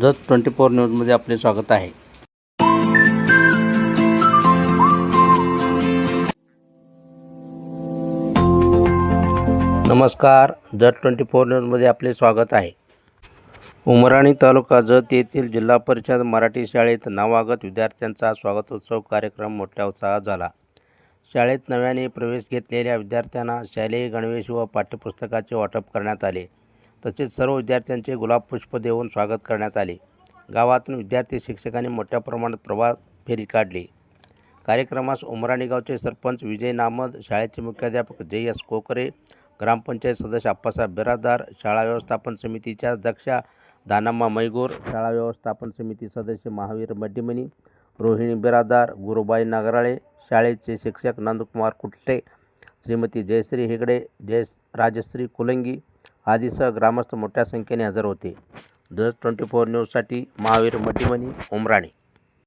जत 24 न्यूजमध्ये आपले स्वागत आहे. नमस्कार. जत 24 न्यूजमध्ये आपले स्वागत आहे. उमराणी तालुका जत येथील जिल्हा परिषद मराठी शाळेत नवागत विद्यार्थ्यांचा स्वागतोत्सव कार्यक्रम मोठ्या उत्साहात झाला. शाळेत नव्याने प्रवेश घेतलेल्या विद्यार्थ्यांना शालेय गणवेश व पाठ्यपुस्तकाचे वाटप करण्यात आले. तसेच सर्व विद्यार्थ्यांचे गुलाब पुष्प देऊन स्वागत करण्यात आले. गावातून विद्यार्थी शिक्षकांनी मोठ्या प्रमाणात प्रभात फेरी काढली. कार्यक्रमास उमराणी गावचे सरपंच विजय नामद, शाळेचे मुख्याध्यापक JS कोकरे, ग्रामपंचायत सदस्य आप्पासाहेब बिराजदार, शाळा व्यवस्थापन समितीच्या अध्यक्षा दानम्मा मैगूर, शाळा व्यवस्थापन समिती सदस्य महावीर मड्डीमनी, रोहिणी बिराजदार, गुरुबाई नागराळे, शाळेचे शिक्षक नंदकुमार कुट्टे, श्रीमती जयश्री हेगडे, राजश्री कुलंगी आदीसह ग्रामस्थ मोठ्या संख्येने हजर होते. जत 24 न्यूजसाठी महावीर मड्डीमनी, उमराणी.